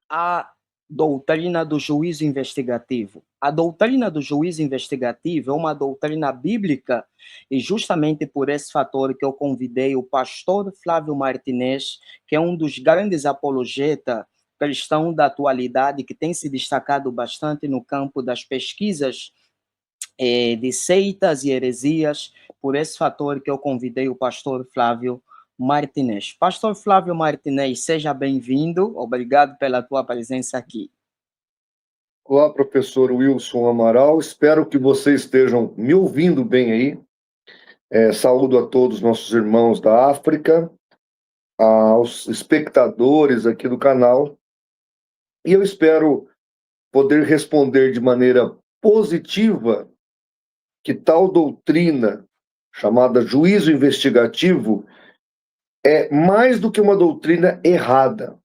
a doutrina do juízo investigativo. A doutrina do juízo investigativo é uma doutrina bíblica e justamente por esse fator que eu convidei o pastor Flávio Martinez, que é um dos grandes apologetas cristãos da atualidade, que tem se destacado bastante no campo das pesquisas de seitas e heresias, por esse fator que eu convidei o pastor Flávio Martinez. Pastor Flávio Martinez, seja bem-vindo, obrigado pela tua presença aqui. Olá, professor Wilson Amaral, espero que vocês estejam me ouvindo bem aí. Saúdo a todos os nossos irmãos da África, aos espectadores aqui do canal, e eu espero poder responder de maneira positiva que tal doutrina, chamada juízo investigativo, é mais do que uma doutrina errada,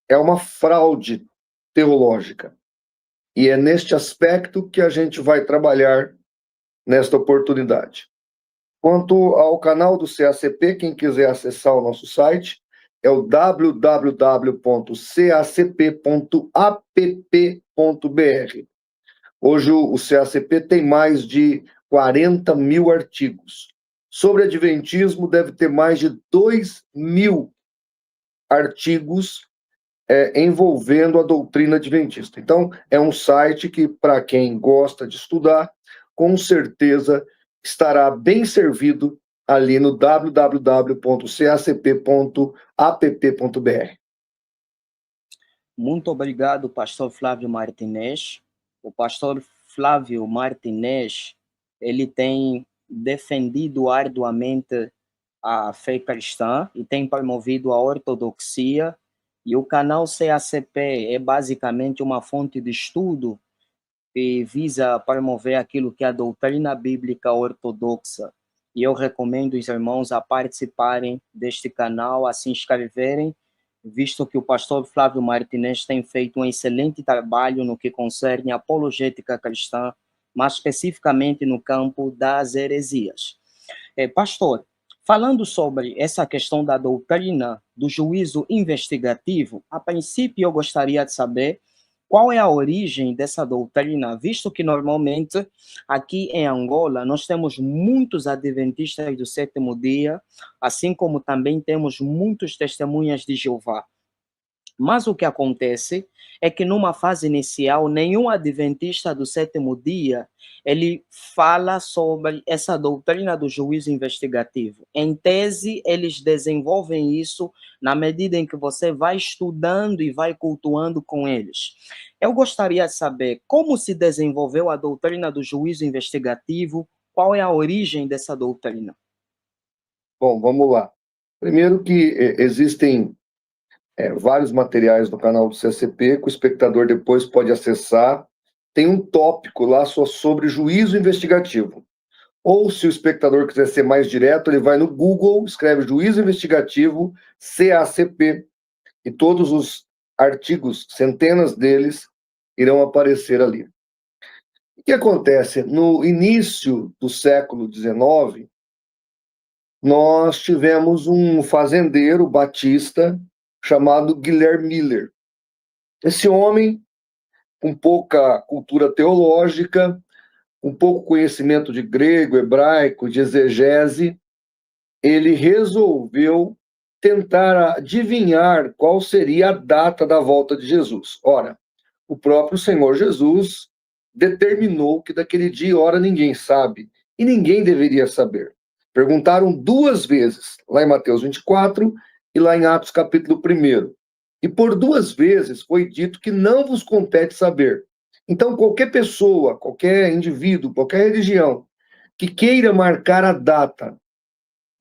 é uma fraude teológica. E é neste aspecto que a gente vai trabalhar nesta oportunidade. Quanto ao canal do CACP, quem quiser acessar o nosso site, é o www.cacp.app.br. Hoje o CACP tem mais de 40 mil artigos. Sobre adventismo, deve ter mais de 2.000 artigos envolvendo a doutrina adventista. Então, é um site que, para quem gosta de estudar, com certeza estará bem servido ali no www.cacp.app.br. Muito obrigado, pastor Flávio Martinez. O pastor Flávio Martinez, ele tem defendido arduamente a fé cristã e tem promovido a ortodoxia, e o canal CACP é basicamente uma fonte de estudo que visa promover aquilo que é a doutrina bíblica ortodoxa. E eu recomendo os irmãos a participarem deste canal, a se inscreverem, visto que o pastor Flávio Martinez tem feito um excelente trabalho no que concerne a apologética cristã, mas especificamente no campo das heresias. Pastor, falando sobre essa questão da doutrina do juízo investigativo, a princípio eu gostaria de saber qual é a origem dessa doutrina, visto que normalmente aqui em Angola nós temos muitos adventistas do sétimo dia, assim como também temos muitos testemunhas de Jeová. Mas o que acontece é que numa fase inicial, nenhum adventista do sétimo dia, ele fala sobre essa doutrina do juízo investigativo. Em tese, eles desenvolvem isso na medida em que você vai estudando e vai cultuando com eles. Eu gostaria de saber como se desenvolveu a doutrina do juízo investigativo, qual é a origem dessa doutrina? Bom, vamos lá. Primeiro que existem vários materiais no canal do CACP que o espectador depois pode acessar. Tem um tópico lá só sobre juízo investigativo. Ou, se o espectador quiser ser mais direto, ele vai no Google, escreve juízo investigativo CACP, e todos os artigos, centenas deles, irão aparecer ali. O que acontece? No início do século XIX, nós tivemos um fazendeiro batista chamado Guilherme Miller. Esse homem, com pouca cultura teológica, com pouco conhecimento de grego, hebraico, de exegese, ele resolveu tentar adivinhar qual seria a data da volta de Jesus. Ora, o próprio Senhor Jesus determinou que daquele dia e hora ninguém sabe, e ninguém deveria saber. Perguntaram duas vezes, lá em Mateus 24 e lá em Atos capítulo 1. E por duas vezes foi dito que não vos compete saber. Então, qualquer pessoa, qualquer indivíduo, qualquer religião que queira marcar a data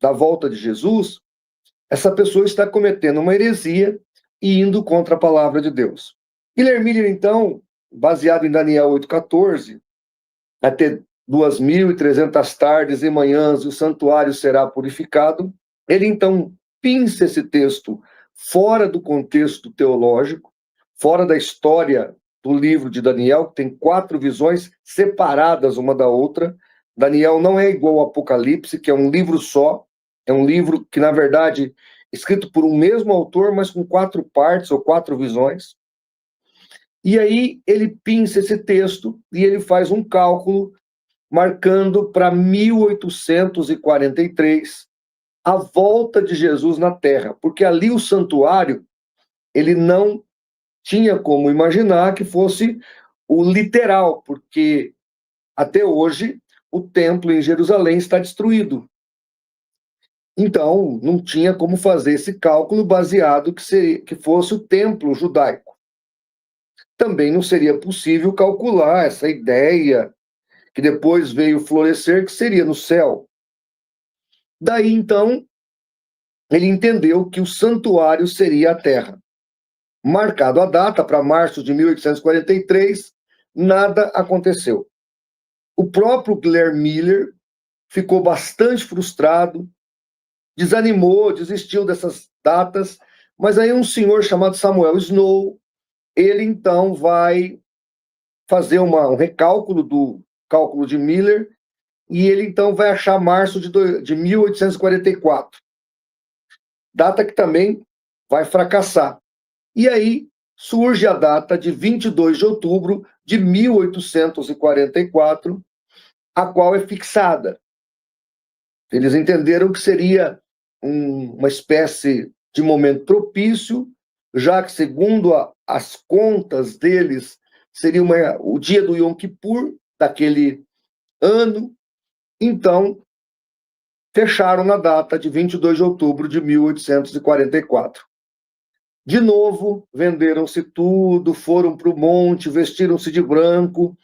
da volta de Jesus, essa pessoa está cometendo uma heresia e indo contra a palavra de Deus. Guilherme Miller, então, baseado em Daniel 8,14, até 2.300 tardes e manhãs o santuário será purificado, ele então pinça esse texto fora do contexto teológico, fora da história do livro de Daniel, que tem 4 visões separadas uma da outra. Daniel não é igual ao Apocalipse, que é um livro só, é um livro que, na verdade, escrito por um mesmo autor, mas com 4 partes ou 4 visões. E aí ele pinça esse texto e ele faz um cálculo marcando para 1843 a volta de Jesus na Terra, porque ali o santuário, ele não tinha como imaginar que fosse o literal, porque até hoje o templo em Jerusalém está destruído. Então, não tinha como fazer esse cálculo baseado que fosse o templo judaico. Também não seria possível calcular essa ideia que depois veio florescer, que seria no céu. Daí, então, ele entendeu que o santuário seria a terra. Marcado a data para março de 1843, nada aconteceu. O próprio Guilherme Miller ficou bastante frustrado, desanimou, desistiu dessas datas, mas aí um senhor chamado Samuel Snow, ele então vai fazer um recálculo do cálculo de Miller, e ele então vai achar março de 1844, data que também vai fracassar. E aí surge a data de 22 de outubro de 1844, a qual é fixada. Eles entenderam que seria uma espécie de momento propício, já que, segundo as contas deles, seria o dia do Yom Kippur daquele ano. Então, fecharam na data de 22 de outubro de 1844. De novo, venderam-se tudo, foram para o monte, vestiram-se de branco,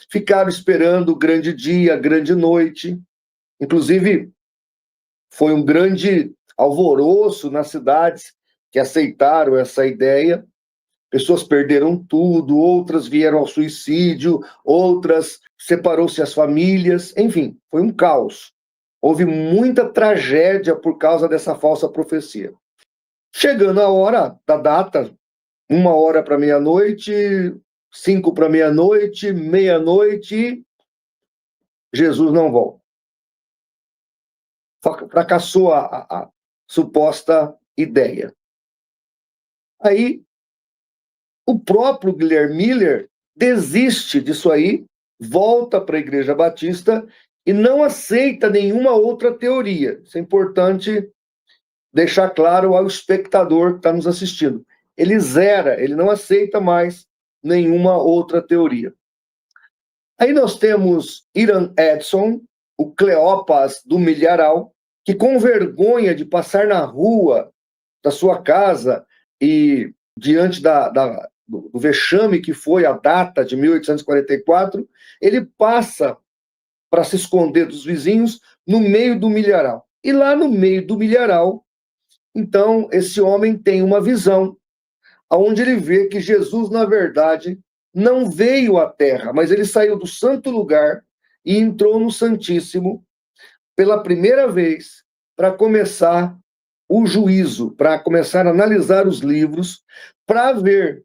ficaram esperando o grande dia, a grande noite. Inclusive, foi um grande alvoroço nas cidades que aceitaram essa ideia. Pessoas perderam tudo, outras vieram ao suicídio, outras separou-se as famílias, enfim, foi um caos. Houve muita tragédia por causa dessa falsa profecia. Chegando a hora da data, 1 hora para meia-noite, 5 para meia-noite, meia-noite, Jesus não volta. Fracassou a suposta ideia. Aí, o próprio Guilherme Miller desiste disso aí, volta para a Igreja Batista e não aceita nenhuma outra teoria. Isso é importante deixar claro ao espectador que está nos assistindo. Ele zera, ele não aceita mais nenhuma outra teoria. Aí nós temos Hiram Edson, o Cleopas do Milharal, que com vergonha de passar na rua da sua casa e diante do vexame que foi a data de 1844, ele passa para se esconder dos vizinhos no meio do milharal. E lá no meio do milharal, então, esse homem tem uma visão, onde ele vê que Jesus, na verdade, não veio à terra, mas ele saiu do santo lugar e entrou no Santíssimo pela primeira vez para começar o juízo, para começar a analisar os livros, para ver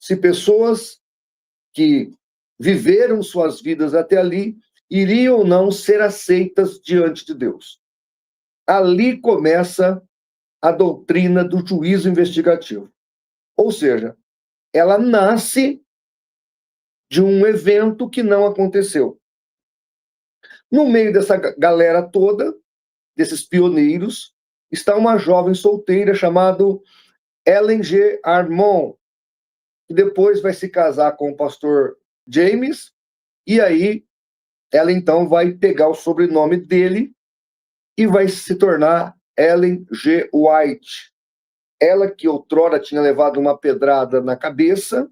se pessoas que viveram suas vidas até ali iriam ou não ser aceitas diante de Deus. Ali começa a doutrina do juízo investigativo. Ou seja, ela nasce de um evento que não aconteceu. No meio dessa galera toda, desses pioneiros, está uma jovem solteira chamada Ellen G. Armon, que depois vai se casar com o pastor James, e aí ela então vai pegar o sobrenome dele e vai se tornar Ellen G. White. Ela que outrora tinha levado uma pedrada na cabeça,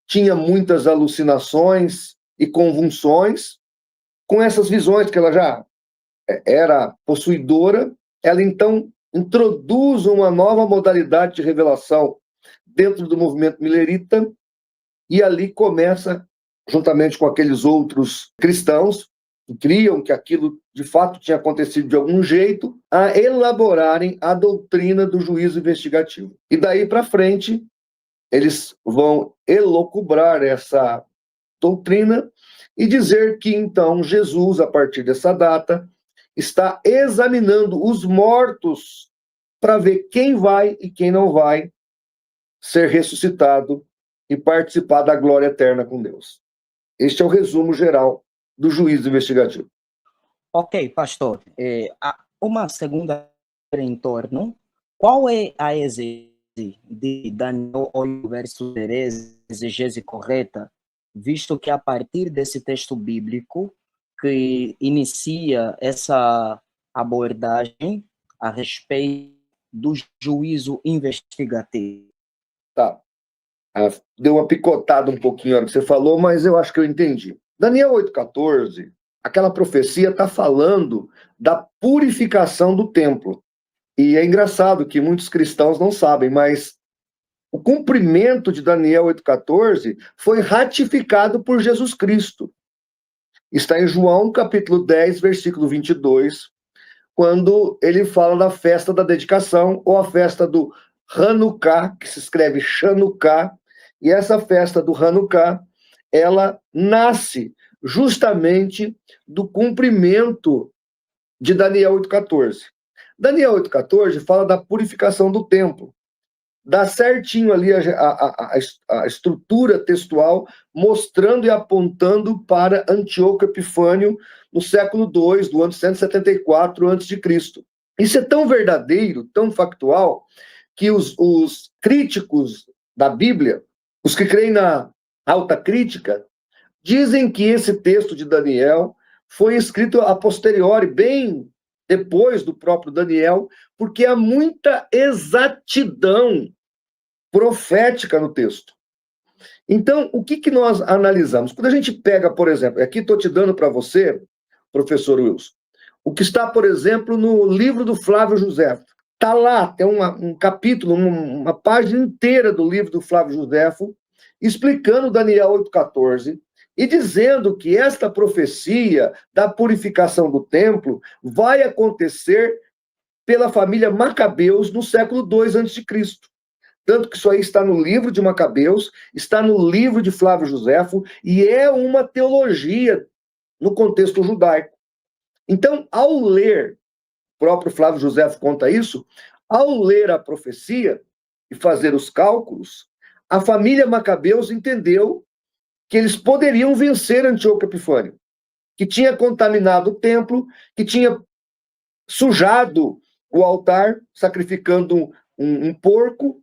tinha muitas alucinações e convulsões. Com essas visões que ela já era possuidora, ela então introduz uma nova modalidade de revelação dentro do movimento milerita, e ali começa, juntamente com aqueles outros cristãos, que criam que aquilo de fato tinha acontecido de algum jeito, a elaborarem a doutrina do juízo investigativo. E daí para frente, eles vão elocubrar essa doutrina e dizer que então Jesus, a partir dessa data, está examinando os mortos para ver quem vai e quem não vai ser ressuscitado e participar da glória eterna com Deus. Este é o resumo geral do juízo investigativo. Ok, pastor. Uma segunda em torno. Qual é a exegese de Daniel 8, verso 13, exegese correta, visto que a partir desse texto bíblico que inicia essa abordagem a respeito do juízo investigativo? Tá. Deu uma picotada um pouquinho na hora que você falou, mas eu acho que eu entendi. Daniel 8,14, aquela profecia está falando da purificação do templo. E é engraçado que muitos cristãos não sabem, mas o cumprimento de Daniel 8,14 foi ratificado por Jesus Cristo. Está em João, capítulo 10, versículo 22, quando ele fala da festa da dedicação, ou a festa do Hanukkah, que se escreve Chanukkah, e essa festa do Hanukkah, ela nasce justamente do cumprimento de Daniel 8,14. Daniel 8,14 fala da purificação do templo. Dá certinho ali a estrutura textual, mostrando e apontando para Antíoco Epifânio no século II, do ano 174 a.C. Isso é tão verdadeiro, tão factual, que os críticos da Bíblia, os que creem na alta crítica, dizem que esse texto de Daniel foi escrito a posteriori, bem depois do próprio Daniel, porque há muita exatidão profética no texto. Então, o que nós analisamos? Quando a gente pega, por exemplo, aqui estou te dando para você, professor Wilson, o que está, por exemplo, no livro do Flávio Josefo. Está lá, tem um capítulo, uma página inteira do livro do Flávio Josefo, explicando Daniel 8,14 e dizendo que esta profecia da purificação do templo vai acontecer pela família Macabeus no século II a.C. Tanto que isso aí está no livro de Macabeus, está no livro de Flávio Josefo, e é uma teologia no contexto judaico. Então, ao ler, o próprio Flávio Josefo conta isso, ao ler a profecia e fazer os cálculos, a família Macabeus entendeu que eles poderiam vencer Antíoco Epifânio, que tinha contaminado o templo, que tinha sujado o altar, sacrificando um porco.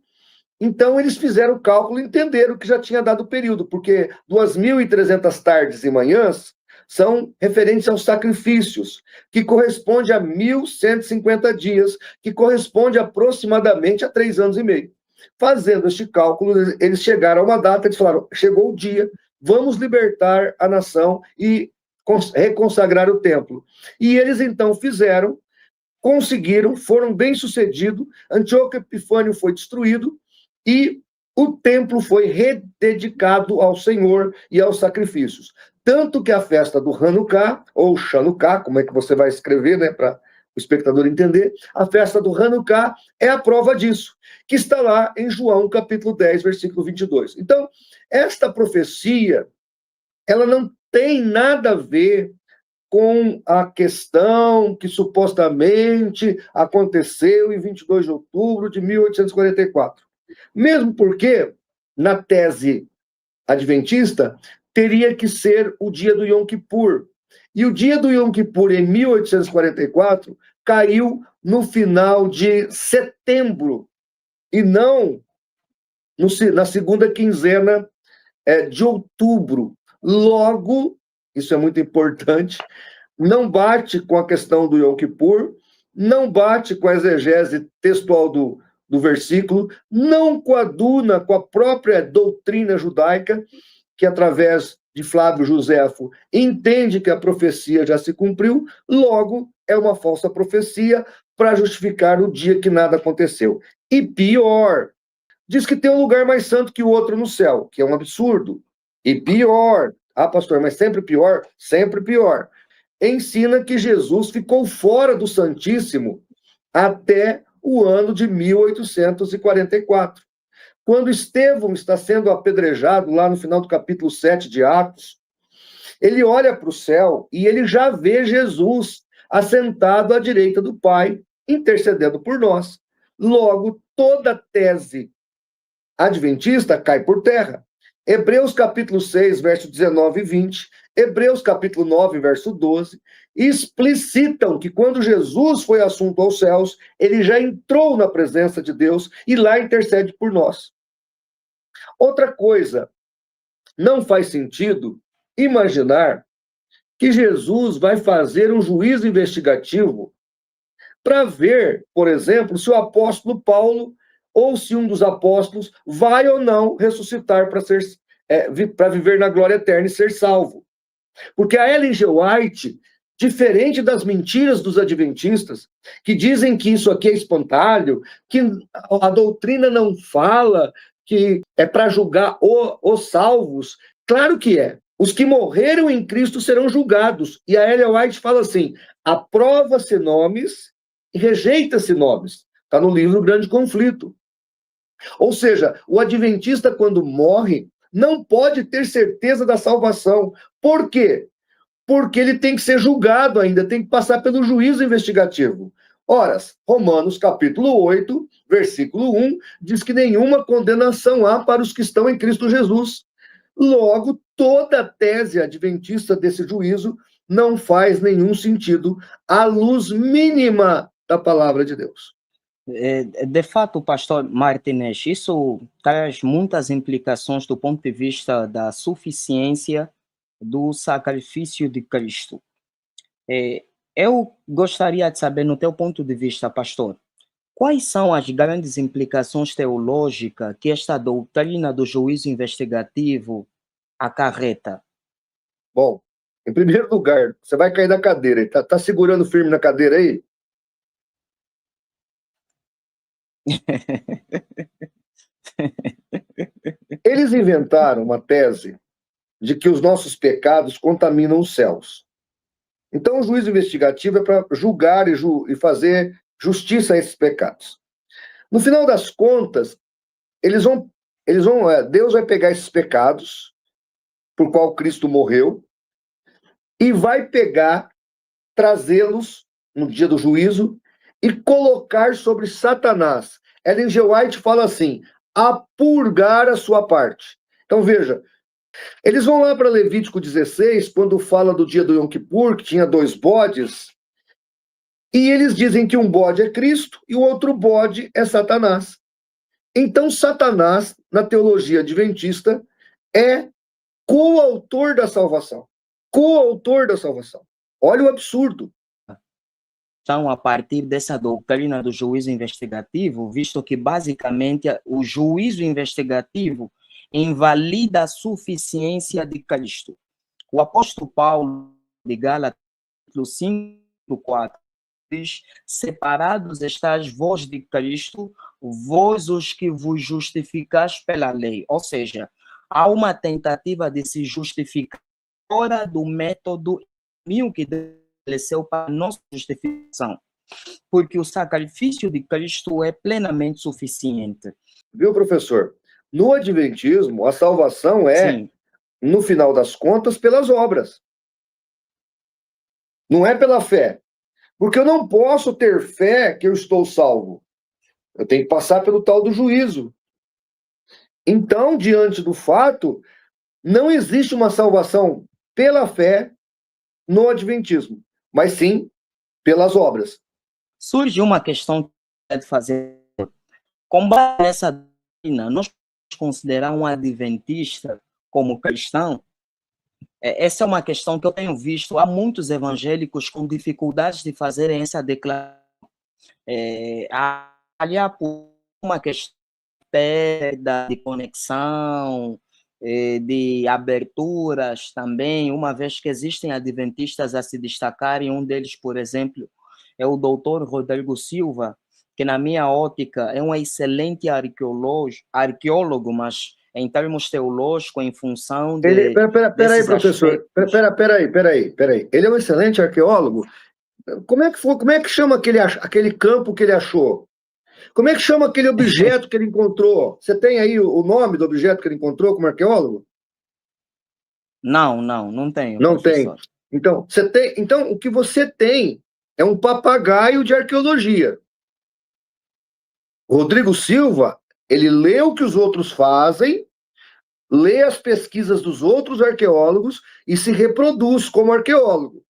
Então, eles fizeram o cálculo e entenderam que já tinha dado o período, porque 2.300 tardes e manhãs são referentes aos sacrifícios, que corresponde a 1.150 dias, que corresponde aproximadamente a 3 anos e meio. Fazendo este cálculo, eles chegaram a uma data, eles falaram, chegou o dia, vamos libertar a nação e reconsagrar o templo. E eles, então, fizeram, conseguiram, foram bem-sucedidos, Antíoco Epifânio foi destruído, e o templo foi rededicado ao Senhor e aos sacrifícios. Tanto que a festa do Hanukkah, ou Chanukkah, como é que você vai escrever, né, para o espectador entender, a festa do Hanukkah é a prova disso, que está lá em João, capítulo 10, versículo 22. Então, esta profecia, ela não tem nada a ver com a questão que supostamente aconteceu em 22 de outubro de 1844. Mesmo porque, na tese adventista, teria que ser o dia do Yom Kippur. E o dia do Yom Kippur, em 1844, caiu no final de setembro, e não na segunda quinzena de outubro. Logo, isso é muito importante, não bate com a questão do Yom Kippur, não bate com a exegese textual do versículo, não coaduna com a própria doutrina judaica, que através de Flávio Josefo entende que a profecia já se cumpriu, logo é uma falsa profecia para justificar o dia que nada aconteceu. E pior, diz que tem um lugar mais santo que o outro no céu, que é um absurdo. E pior, pastor, mas sempre pior? Sempre pior. Ensina que Jesus ficou fora do Santíssimo até o ano de 1844. Quando Estevão está sendo apedrejado, lá no final do capítulo 7 de Atos, ele olha para o céu e ele já vê Jesus assentado à direita do Pai, intercedendo por nós. Logo, toda tese adventista cai por terra. Hebreus capítulo 6, verso 19 e 20, Hebreus capítulo 9, verso 12, explicitam que quando Jesus foi assunto aos céus, ele já entrou na presença de Deus e lá intercede por nós. Outra coisa, não faz sentido imaginar que Jesus vai fazer um juízo investigativo para ver, por exemplo, se o apóstolo Paulo ou se um dos apóstolos vai ou não ressuscitar para viver na glória eterna e ser salvo. Porque a Ellen G. White, diferente das mentiras dos adventistas, que dizem que isso aqui é espontâneo, que a doutrina não fala, que é para julgar os salvos, claro que é. Os que morreram em Cristo serão julgados. E a Ellen White fala assim: aprova-se nomes e rejeita-se nomes. Está no livro Grande Conflito. Ou seja, o adventista, quando morre, não pode ter certeza da salvação. Por quê? Porque ele tem que ser julgado ainda, tem que passar pelo juízo investigativo. Ora, Romanos capítulo 8, versículo 1, diz que nenhuma condenação há para os que estão em Cristo Jesus. Logo, toda a tese adventista desse juízo não faz nenhum sentido à luz mínima da palavra de Deus. De fato, pastor Martinez, isso traz muitas implicações do ponto de vista da suficiência do sacrifício de Cristo. Eu gostaria de saber, no teu ponto de vista, pastor, quais são as grandes implicações teológicas que esta doutrina do juízo investigativo acarreta? Bom, em primeiro lugar, você vai cair da cadeira. Tá segurando firme na cadeira aí? Eles inventaram uma tese de que os nossos pecados contaminam os céus. Então, o juízo investigativo é para julgar e fazer justiça a esses pecados. No final das contas, Deus vai pegar esses pecados por qual Cristo morreu e vai trazê-los no dia do juízo e colocar sobre Satanás. Ellen G. White fala assim: a purgar a sua parte. Então, veja, eles vão lá para Levítico 16, quando fala do dia do Yom Kippur, que tinha 2 bodes, e eles dizem que um bode é Cristo e o outro bode é Satanás. Então, Satanás, na teologia adventista, é coautor da salvação. Coautor da salvação. Olha o absurdo. Então, a partir dessa doutrina do juízo investigativo, visto que basicamente o juízo investigativo invalida a suficiência de Cristo. O apóstolo Paulo, de Gálatas 5:4, diz: separados estáis vós de Cristo, vós os que vos justificais pela lei. Ou seja, há uma tentativa de se justificar fora do método que estabeleceu para a nossa justificação, porque o sacrifício de Cristo é plenamente suficiente. Viu, professor? No Adventismo, a salvação é, sim, no final das contas, pelas obras. Não é pela fé. Porque eu não posso ter fé que eu estou salvo. Eu tenho que passar pelo tal do juízo. Então, diante do fato, não existe uma salvação pela fé no Adventismo, mas sim pelas obras. Surge uma questão que é de fazer. Com base nessa doutrina, nós considerar um adventista como cristão? Essa é uma questão que eu tenho visto. Há muitos evangélicos com dificuldades de fazerem essa declaração. Aliás, por uma questão de perda de conexão, de aberturas também, uma vez que existem adventistas a se destacarem. Um deles, por exemplo, é o doutor Rodrigo Silva, que na minha ótica é um excelente arqueólogo, mas em termos teológicos, em função de... Peraí, professor. Peraí. Ele é um excelente arqueólogo? Como é que chama aquele campo que ele achou? Como é que chama aquele objeto que ele encontrou? Você tem aí o nome do objeto que ele encontrou como arqueólogo? Não tenho. Não professor. Tem. Então, o que você tem é um papagaio de arqueologia. Rodrigo Silva, ele lê o que os outros fazem, lê as pesquisas dos outros arqueólogos e se reproduz como arqueólogo.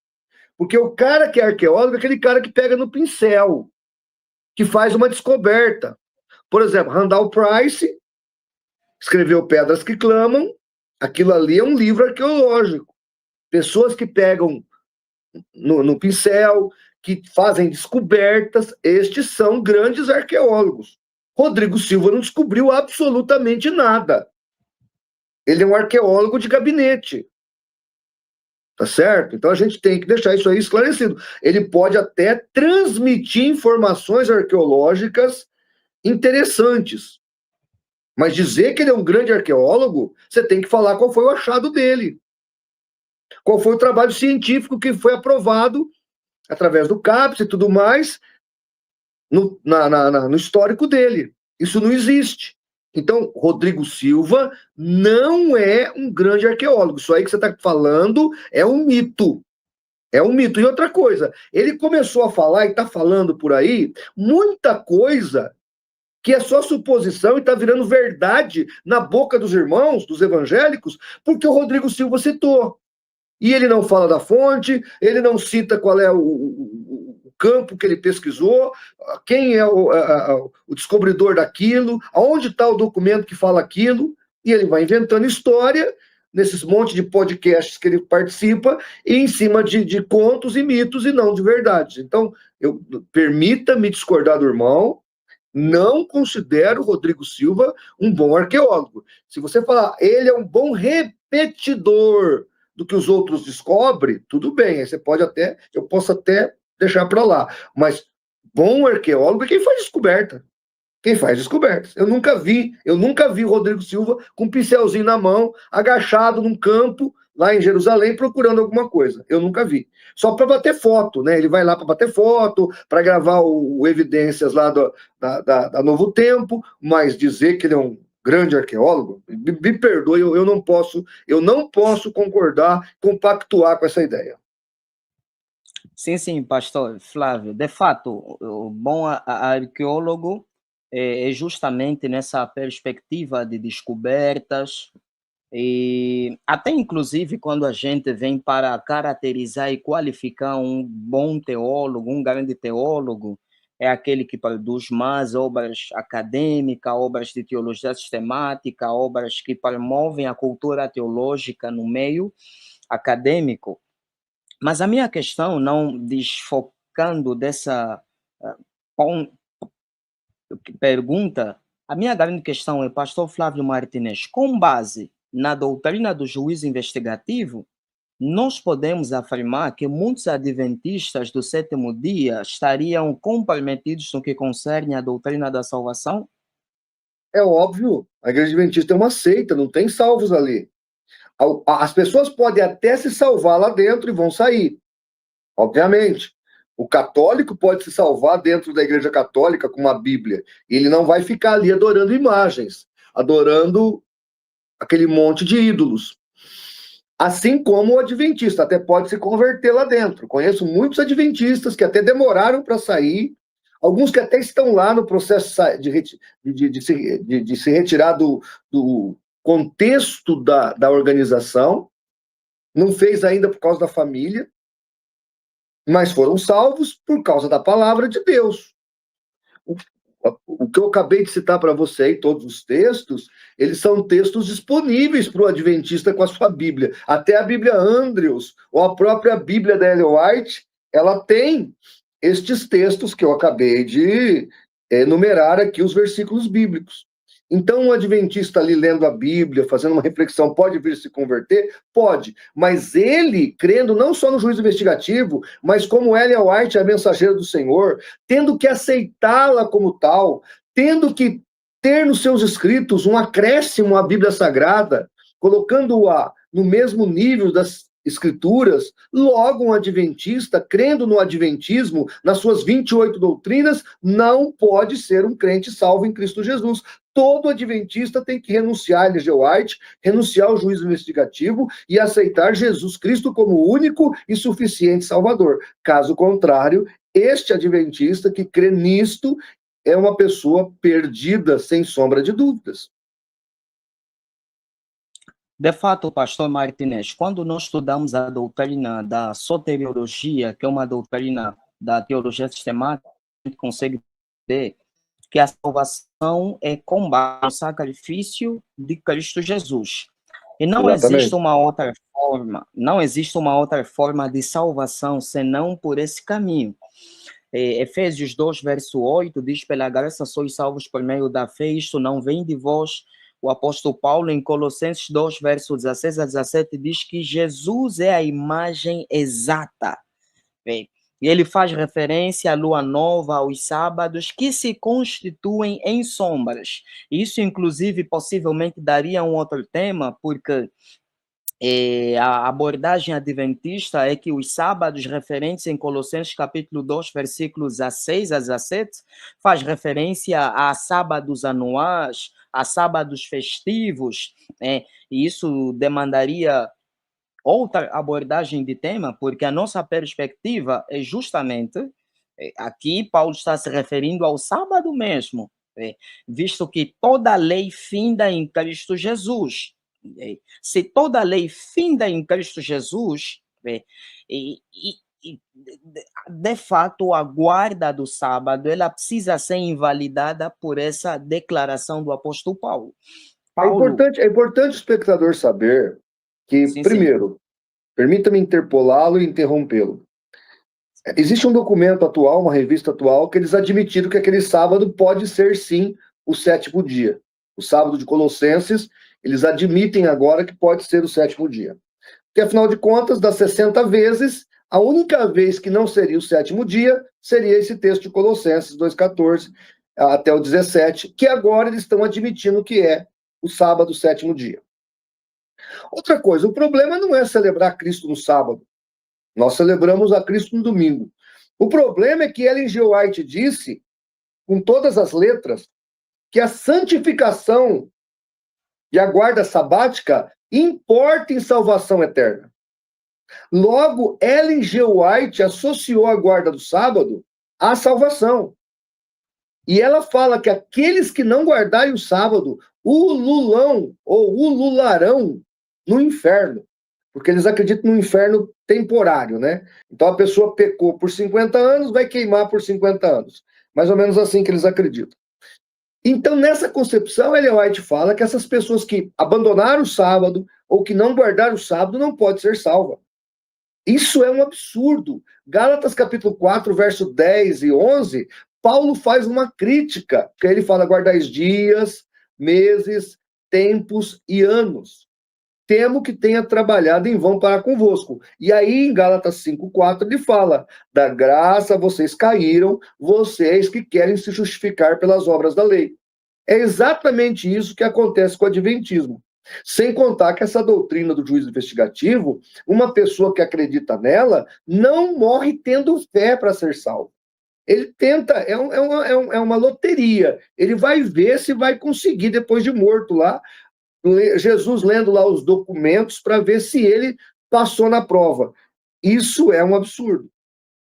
Porque o cara que é arqueólogo é aquele cara que pega no pincel, que faz uma descoberta. Por exemplo, Randall Price escreveu Pedras que Clamam, aquilo ali é um livro arqueológico. Pessoas que pegam no pincel, que fazem descobertas, estes são grandes arqueólogos. Rodrigo Silva não descobriu absolutamente nada. Ele é um arqueólogo de gabinete. Tá certo? Então a gente tem que deixar isso aí esclarecido. Ele pode até transmitir informações arqueológicas interessantes. Mas dizer que ele é um grande arqueólogo, você tem que falar qual foi o achado dele. Qual foi o trabalho científico que foi aprovado através do CAPES e tudo mais no histórico dele. Isso não existe. Então, Rodrigo Silva não é um grande arqueólogo. Isso aí que você está falando é um mito. É um mito. E outra coisa, ele começou a falar e está falando por aí muita coisa que é só suposição e está virando verdade na boca dos irmãos, dos evangélicos, porque o Rodrigo Silva citou. E ele não fala da fonte, ele não cita qual é o campo que ele pesquisou, quem é o descobridor daquilo, aonde está o documento que fala aquilo, e ele vai inventando história nesses monte de podcasts que ele participa, e em cima de contos e mitos e não de verdades. Então, permita-me discordar do irmão, não considero o Rodrigo Silva um bom arqueólogo. Se você falar, ele é um bom repetidor do que os outros descobrem, tudo bem, aí você pode até, eu posso até deixar para lá, mas bom arqueólogo é quem faz descoberta. Quem faz descobertas. Eu nunca vi o Rodrigo Silva com um pincelzinho na mão, agachado num campo, lá em Jerusalém, procurando alguma coisa. Eu nunca vi. Só para bater foto, né? Ele vai lá para bater foto, para gravar o Evidências lá da Novo Tempo, mas dizer que ele é um grande arqueólogo, me perdoe, eu não posso concordar, compactuar com essa ideia. Sim, pastor Flávio. De fato, o bom arqueólogo é justamente nessa perspectiva de descobertas, e até inclusive quando a gente vem para caracterizar e qualificar um bom teólogo, um grande teólogo, é aquele que produz mais obras acadêmicas, obras de teologia sistemática, obras que promovem a cultura teológica no meio acadêmico. Mas a minha questão, não desfocando dessa pergunta, a minha grande questão é, pastor Flávio Martinez, com base na doutrina do juízo investigativo, nós podemos afirmar que muitos adventistas do sétimo dia estariam comprometidos no que concerne à doutrina da salvação? É óbvio, a Igreja Adventista é uma seita, não tem salvos ali. As pessoas podem até se salvar lá dentro e vão sair, obviamente. O católico pode se salvar dentro da Igreja Católica com uma Bíblia. Ele não vai ficar ali adorando imagens, adorando aquele monte de ídolos. Assim como o adventista até pode se converter lá dentro. Conheço muitos adventistas que até demoraram para sair, alguns que até estão lá no processo de se retirar do contexto da organização, não fez ainda por causa da família, mas foram salvos por causa da palavra de Deus. O que eu acabei de citar para você aí, todos os textos, eles são textos disponíveis para o adventista com a sua Bíblia. Até a Bíblia Andrews, ou a própria Bíblia da Ellen White, ela tem estes textos que eu acabei de enumerar aqui, os versículos bíblicos. Então, um adventista ali lendo a Bíblia, fazendo uma reflexão, pode vir se converter? Pode. Mas ele, crendo não só no juízo investigativo, mas como Ellen White é a mensageira do Senhor, tendo que aceitá-la como tal, tendo que ter nos seus escritos um acréscimo à Bíblia Sagrada, colocando-a no mesmo nível das Escrituras, logo um adventista, crendo no adventismo, nas suas 28 doutrinas, não pode ser um crente salvo em Cristo Jesus. Todo adventista tem que renunciar a Ellen White, renunciar ao juízo investigativo e aceitar Jesus Cristo como único e suficiente Salvador. Caso contrário, este adventista que crê nisto é uma pessoa perdida, sem sombra de dúvidas. De fato, pastor Martinez, quando nós estudamos a doutrina da soteriologia, que é uma doutrina da teologia sistemática, a gente consegue ver que a salvação é com base no sacrifício de Cristo Jesus. E não existe Exatamente. uma outra forma, não existe uma outra forma de salvação senão por esse caminho. Efésios 2, verso 8, diz: pela graça sois salvos por meio da fé, isto não vem de vós. O apóstolo Paulo, em Colossenses 2, verso 16 a 17, diz que Jesus é a imagem exata. E ele faz referência à lua nova, aos sábados, que se constituem em sombras. Isso, inclusive, possivelmente daria um outro tema, porque a abordagem adventista é que os sábados referentes em Colossenses capítulo 2, versículos a 6 a 17, faz referência a sábados anuais, a sábados festivos, e isso demandaria outra abordagem de tema, porque a nossa perspectiva é justamente, aqui Paulo está se referindo ao sábado mesmo, visto que toda a lei finda em Cristo Jesus. Se toda a lei finda em Cristo Jesus, de fato, a guarda do sábado, ela precisa ser invalidada por essa declaração do apóstolo Paulo. É importante o espectador saber que, Sim, primeiro, permita-me interpolá-lo e interrompê-lo. Existe um documento atual, uma revista atual, que eles admitiram que aquele sábado pode ser, sim, o sétimo dia. O sábado de Colossenses, eles admitem agora que pode ser o sétimo dia. Porque, afinal de contas, das 60 vezes, a única vez que não seria o sétimo dia seria esse texto de Colossenses 2,14 até o 17, que agora eles estão admitindo que é o sábado, o sétimo dia. Outra coisa, o problema não é celebrar Cristo no sábado. Nós celebramos a Cristo no domingo. O problema é que Ellen G. White disse, com todas as letras, que a santificação e a guarda sabática importa em salvação eterna. Logo, Ellen G. White associou a guarda do sábado à salvação. E ela fala que aqueles que não guardarem o sábado ululam ou ulularão no inferno. Porque eles acreditam no inferno temporário, né? Então a pessoa pecou por 50 anos, vai queimar por 50 anos. Mais ou menos assim que eles acreditam. Então, nessa concepção, Ellen White fala que essas pessoas que abandonaram o sábado ou que não guardaram o sábado não podem ser salvas. Isso é um absurdo. Gálatas capítulo 4, verso 10 e 11, Paulo faz uma crítica, que ele fala: guardais dias, meses, tempos e anos. Temo que tenha trabalhado em vão para convosco. E aí, em Gálatas 5,4, ele fala: da graça vocês caíram, vocês que querem se justificar pelas obras da lei. É exatamente isso que acontece com o adventismo. Sem contar que essa doutrina do juízo investigativo, uma pessoa que acredita nela, não morre tendo fé para ser salvo. Ele tenta, é uma loteria. Ele vai ver se vai conseguir, depois de morto lá, Jesus lendo lá os documentos para ver se ele passou na prova. Isso é um absurdo.